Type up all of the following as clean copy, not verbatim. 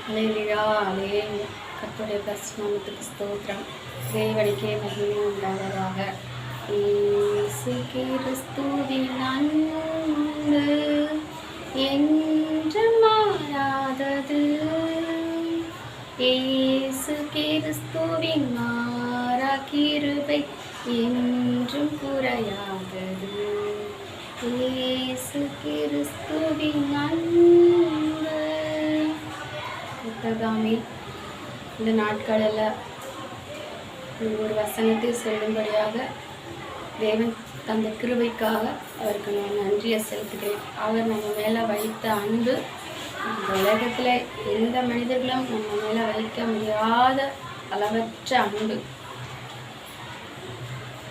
அல்லேலூயா, அல்லேலூயா. கர்த்தருடைய பரிசுத்தநாமத்துக்கு ஸ்தோத்திரம். தேவனுக்கே மகிமை உண்டாவதாக. இயேசு கிறிஸ்துவின் அன்பு என்றும் மாறாதது. இயேசு கிறிஸ்துவின் மாறா கிருபை என்றும் குறையாதது. இயேசு கிறிஸ்துவின் அன்பு. கர்த்ததாமே இந்த நாட்களில் ஒரு வசனத்தை சொல்லும்படியாக தேவன் தந்த கிருபைக்காக அவருக்கு நான் நன்றியை செலுத்துகிறேன். அவர் நம்ம மேலே வைத்த அன்பு இந்த உலகத்தில் எந்த மனிதர்களும் நம்ம மேலே வைக்க முடியாத அளவற்ற அன்பு.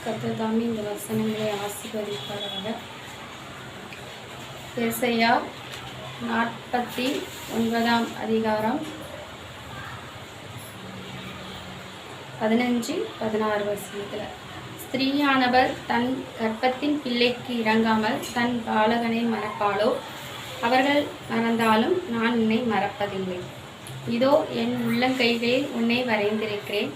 கர்த்ததாமே இந்த வசனங்களை ஆசீர்வதிப்பாராக. ஏசாயா 49 அதிகாரம் 15-16 வசனத்தில், ஸ்திரீயானவர் தன் கர்ப்பத்தின் பிள்ளைக்கு இறங்காமல் தன் பாலகனை மறப்பாளோ? அவர்கள் மறந்தாலும் நான் உன்னை மறப்பதில்லை. இதோ என் உள்ளங்கைகளில் உன்னை வரைந்திருக்கிறேன்,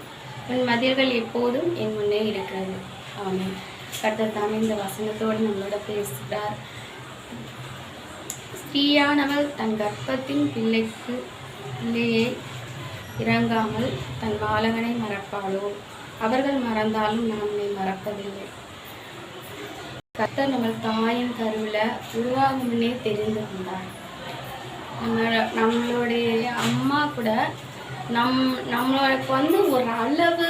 உன் மதில்கள் எப்போதும் என் முன்னே இருக்கிறது. ஆமென். கர்த்தர் தாமே இந்த வசனத்தோடு நம்மளோட பேசுகிறார். ஸ்திரீயானவள் தன் கர்ப்பத்தின் பிள்ளையை இறங்காமல் தன் பாலகனை மறப்பாளோ? அவர்கள் மறந்தாலும் நான் உன்னை மறப்பதில்லை. கர்த்தர் நம்ம தாயின் கருவில் உருவாகும் முன்னே தெரிந்து கொண்டார். நம்மளுடைய அம்மா கூட நம்மளுக்கு ஒரு அளவு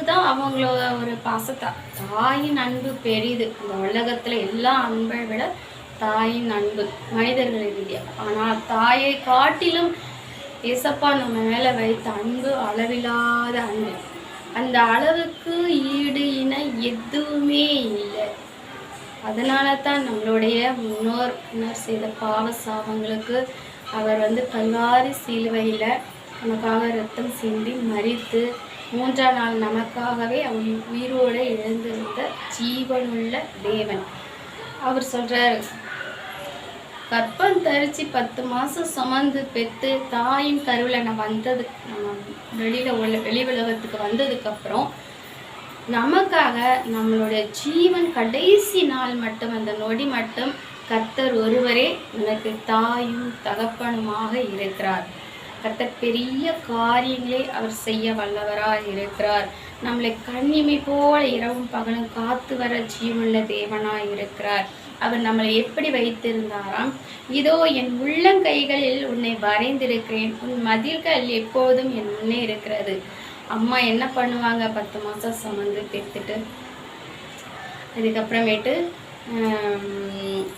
தான் அவங்களோட ஒரு பாசத்தை. தாயின் அன்பு பெரிது. இந்த உலகத்தில் எல்லா அன்பை விட தாயின் அன்பு மனிதர்கள் இல்லையா. ஆனால் தாயை காட்டிலும் ஏசப்பா நம்ம மேலே வைத்த அன்பு அளவில்லாத அன்பு. அந்த அளவுக்கு ஈடு இணை எதுவுமே இல்லை. அதனால தான் நம்மளுடைய முன்னோர் செய்த பாவ சாபங்களுக்கு அவர் கல்வாரி சிலுவையில் நமக்காக ரத்தம் சிந்தி மரித்து 3ஆம் நாள் நமக்காகவே அவர் உயிரோடு எழுந்திருந்த ஜீவனுள்ள தேவன். அவர் சொல்கிறார், கர்ப்பம் தரிச்சு 10 மாதம் சுமந்து பெற்று தாயின் கருவில் நான் வெளி உலகத்துக்கு வந்ததுக்கப்புறம் நமக்காக நம்மளுடைய ஜீவன் கடைசி நாள் மட்டும், அந்த நொடி மட்டும் கர்த்தர் ஒருவரே நமக்கு தாயும் தகப்பனுமாக இருக்கிறார். கர்த்தர் பெரிய காரியங்களை அவர் செய்ய வல்லவராக இருக்கிறார். நம்மளை கண்ணிமை போல இரவும் பகலும் காத்து வர ஜீவனுள்ள தேவனாக இருக்கிறார். அவர் நம்மளை எப்படி வைத்திருந்தாராம்? இதோ என் உள்ளங்கைகளில் உன்னை வரைந்திருக்கிறேன், உன் மதில்கள் எப்போதும் என் முன்னே இருக்கிறது. அம்மா என்ன பண்ணுவாங்க? 10 மாதம் சுமந்து பெற்றுட்டு அதுக்கப்புறமேட்டு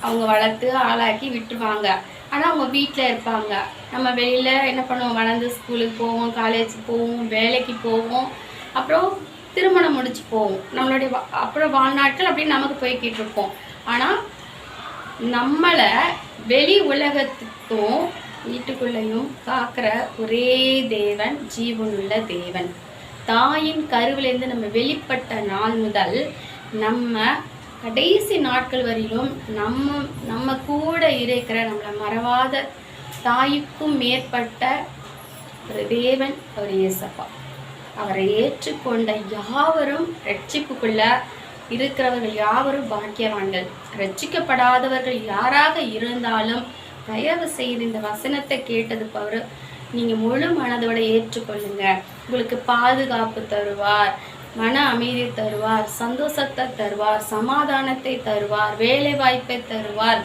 அவங்க வளர்த்து ஆளாக்கி விட்டுருவாங்க. ஆனால் அவங்க வீட்டில் இருப்பாங்க. நம்ம வெளியில் என்ன பண்ணுவோம்? வளர்ந்து ஸ்கூலுக்கு போவோம், காலேஜுக்கு போவோம், வேலைக்கு போவோம், அப்புறம் திருமணம் முடிச்சு போவோம். நம்மளுடைய அப்புறம் வாழ்நாட்கள் அப்படின்னு நமக்கு போய்கிட்டு இருப்போம். ஆனால் நம்மளை வெளி உலகத்துக்கும் வீட்டுக்குள்ளேயும் காக்கிற ஒரே தேவன் ஜீவனுள்ள தேவன். தாயின் கருவிலேருந்து நம்ம வெளிப்பட்ட நாள் முதல் நம்ம கடைசி நாட்கள் வரையிலும் நம்ம கூட இருக்கிற நம்மளை மறவாத தாய்க்கும் மேற்பட்ட ஒரு தேவன் ஒரு இயேசப்பா. அவரை ஏற்றுக்கொண்ட யாவரும் ரட்சிப்புக்குள்ள இருக்கிறவர்கள் யாவரும் பாக்கியவான்கள். ரட்சிக்கப்படாதவர்கள் யாராக இருந்தாலும் தயவு செய்து இந்த வசனத்தை கேட்டது பவர் நீங்கள் முழு மனதோட ஏற்றுக்கொள்ளுங்க. உங்களுக்கு பாதுகாப்பு தருவார், மன அமைதி தருவார், சந்தோஷத்தை தருவார், சமாதானத்தை தருவார், வேலை வாய்ப்பை தருவார்.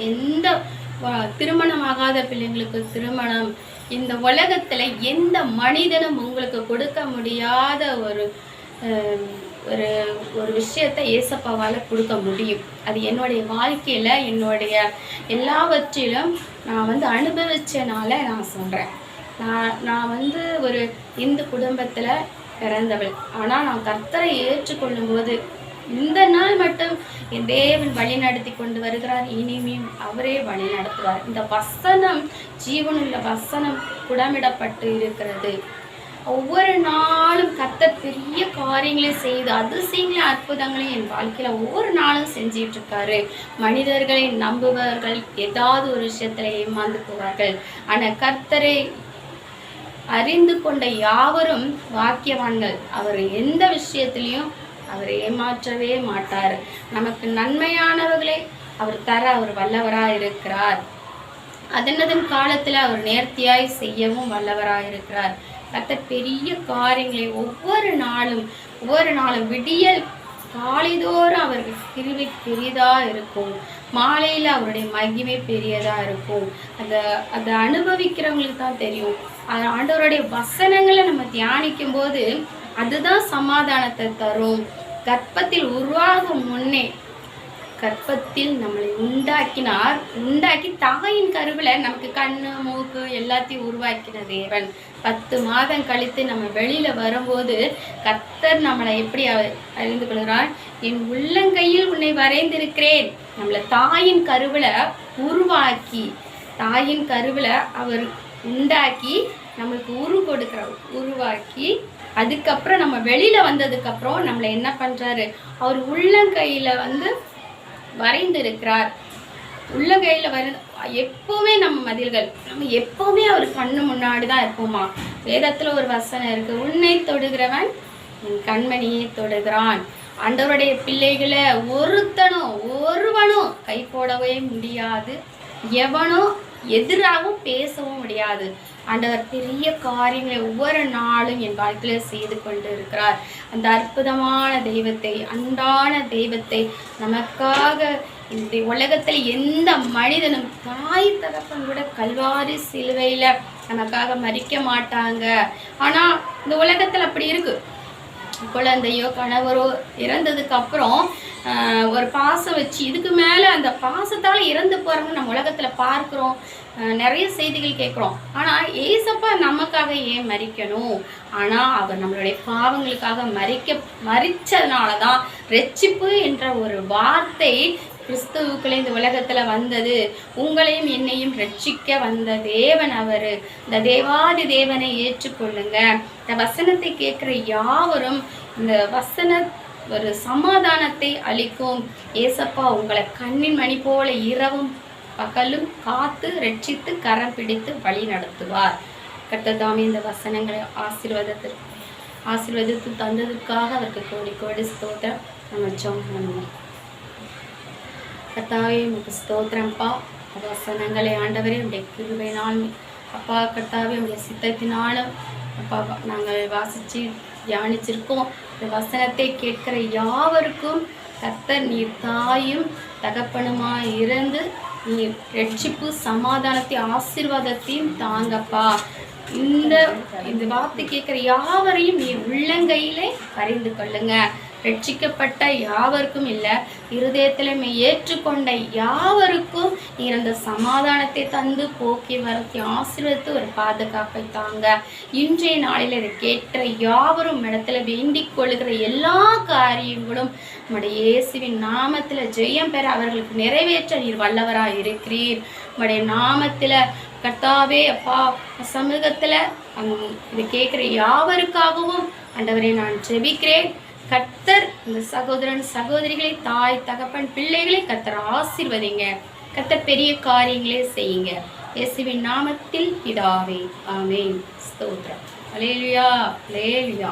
எந்த திருமணமாகாத பிள்ளைங்களுக்கு திருமணம், இந்த உலகத்தில் எந்த மனிதனும் உங்களுக்கு கொடுக்க முடியாத ஒரு விஷயத்தை ஏசப்பாவால் கொடுக்க முடியும். அது என்னுடைய வாழ்க்கையில் என்னுடைய எல்லாவற்றிலும் நான் அனுபவிச்சனால நான் சொல்கிறேன். நான் ஒரு இந்து குடும்பத்தில் பிறந்தவள். ஆனால் நான் கர்த்தரை ஏற்றுக்கொள்ளும் போது இந்த நாள் மட்டும் என் தேவன் வழி நடத்தி கொண்டு வருகிறார். இனிமேல் அவரே வழி நடத்துவார். இந்த வசனம் ஜீவனுள்ள வசனம் குடமிடப்பட்டு இருக்கிறது. ஒவ்வொரு நாளும் கர்த்தர் பெரிய காரியங்களை செய்து அதிசயங்களையும் அற்புதங்களையும் என் வாழ்க்கையில ஒவ்வொரு நாளும் செஞ்சிட்டு இருக்காரு. மனிதர்களை நம்புபவர்கள் ஏதாவது ஒரு விஷயத்துல ஏமாந்து போவார்கள். ஆனா கர்த்தரை அறிந்து கொண்ட யாவரும் வாக்கியவான்கள். அவர் எந்த விஷயத்திலையும் அவர் ஏமாற்றவே மாட்டார். நமக்கு நன்மையானவர்களே அவர் வல்லவராய் இருக்கிறார். அதனதன் காலத்துல அவர் நேர்த்தியாய் செய்யவும் வல்லவராய் இருக்கிறார். கர்த்தர் பெரிய காரியங்களை ஒவ்வொரு நாளும் விடியல் காலைதோறும் அவர்கள் கிருபை பெரிதா இருக்கும். மாலையில அவருடைய மகிமை பெரியதா இருக்கும். அதை அனுபவிக்கிறவங்களுக்கு தான் தெரியும். ஆண்டவருடைய வசனங்களை நம்ம தியானிக்கும் போது அதுதான் சமாதானத்தை தரும். கர்ப்பத்தில் உருவாகும் முன்னே கர்ப்பத்தில் நம்மளை உண்டாக்கி தாயின் கருவில நமக்கு கண்ணு மூக்கு எல்லாத்தையும் உருவாக்கின தேவன் 10 மாதம் கழித்து நம்ம வெளியில வரும்போது கர்த்தர் நம்மளை எப்படி அறிந்து கொள்கிறார்? என் உள்ளங்கையில் உன்னை வரைந்திருக்கிறேன். நம்மளை தாயின் கருவில அவர் உண்டாக்கி நம்மளுக்கு உருவாக்கி அதுக்கப்புறம் நம்ம வெளியில வந்ததுக்கு அப்புறம் நம்மளை என்ன பண்றாரு? அவர் உள்ளங்கையில வரைந்திருக்கிறார். உள்ளங்கையில எப்பவுமே நம்ம எப்பவுமே அவர் கண்ணு முன்னாடிதான் இருப்போமா. வேதத்துல ஒரு வசனம் இருக்கு, உன்னை தொடுகிறவன் என் கண்மணியை தொடுகிறான். ஆண்டவருடைய பிள்ளைகளை ஒருவனும் கை போடவே முடியாது, எவனோ எதிராகவும் பேசவும் முடியாது. ஆண்டவர் பெரிய காரியங்களை ஒவ்வொரு நாளும் என் வாழ்க்கையில செய்து கொண்டு இருக்கிறார். அந்த அற்புதமான தெய்வத்தை, அன்பான தெய்வத்தை நமக்காக இந்த உலகத்துல எந்த மனிதனும் தாய் தகப்பன் கூட கல்வாரி சிலுவையில நமக்காக மறிக்க மாட்டாங்க. ஆனா இந்த உலகத்துல அப்படி இருக்கு. குழந்தையோ கணவரோ இறந்ததுக்கு அப்புறம் ஒரு பாசம் வச்சு இதுக்கு மேல அந்த பாசத்தால இறந்து போறவங்க நம்ம உலகத்துல பார்க்கிறோம், நிறைய செய்திகள் கேட்குறோம். ஆனா ஏசப்பா நமக்காக ஏன் மரிக்கணும்? ஆனா அவர் நம்மளுடைய பாவங்களுக்காக மரிச்சதுனாலதான் ரட்சிப்பு என்ற ஒரு வார்த்தை கிறிஸ்துவுக்குள்ளே இந்த உலகத்துல வந்தது. உங்களையும் என்னையும் ரட்சிக்க வந்த தேவன் அவரு. இந்த தேவாதி தேவனை ஏற்றுக்கொள்ளுங்க. இந்த வசனத்தை கேட்கிற யாவரும் இந்த வசன ஒரு சமாதானத்தை அளிக்கும். ஏசப்பா உங்களை கண்ணின் மணி போல இரவும் பகலும் காத்து ரட்சித்து கரம் பிடித்து வழி நடத்துவார். கர்த்தர் இந்த வசனங்களை ஆசீர்வதித்து தந்ததுக்காக அவருக்கு கோடி கோடி ஸ்தோத்திரம். நம்ம ஜெபம் பண்ணுவோம். கர்த்தாவே உமக்கு ஸ்தோத்திரம்ப்பா. வசனங்களை ஆண்டவரே உடைய கிருபையினால் அப்பா கர்த்தாவே உடைய சித்தத்தினாலும் அப்பா நாங்கள் வாசித்து தியானிச்சிருக்கோம். இந்த வசனத்தை கேட்கிற யாவருக்கும் கர்த்தர் நீர் தாயும் தகப்பனுமாய் இருந்து நீர் ரட்சிப்பு சமாதானத்தை ஆசீர்வாதத்தையும் தாங்கப்பா. இந்த வார்த்தை கேட்கிற யாவரையும் நீர் உள்ளங்கையிலே அறிந்து கொள்ளுங்க. ரட்சிக்கப்பட்ட யாவருக்கும் இல்லை, இருதயத்திலுமே ஏற்றுக்கொண்ட யாவருக்கும் நீர் அந்த சமாதானத்தை தந்து போக்கி வரத்தை ஆசீர்வதித்து ஒரு பாதுகாப்பை தாங்க. இன்றைய நாளில் இதை கேட்கிற யாவரும் இடத்துல வேண்டிக் கொள்ளுகிற எல்லா காரியங்களும் நம்முடைய இயேசுவின் நாமத்துல ஜெயம் பெற அவர்களுக்கு நிறைவேற்ற நீர் வல்லவராய் இருக்கிறீர். நம்முடைய நாமத்துல கர்த்தாவே அப்பா சமூகத்துல இதை கேட்கிற யாவருக்காகவும் ஆண்டவரே நான் ஜெபிக்கிறேன். கர்த்தர் இந்த சகோதரன் சகோதரிகளை தாய் தகப்பன் பிள்ளைகளை கர்த்தர் ஆசீர்வதிங்க. கர்த்தர் பெரிய காரியங்களே செய்யுங்க. இயேசுவின் நாமத்தில் பிதாவே ஆமென். ஸ்தோத்திரம். அல்லேலூயா அல்லேலூயா.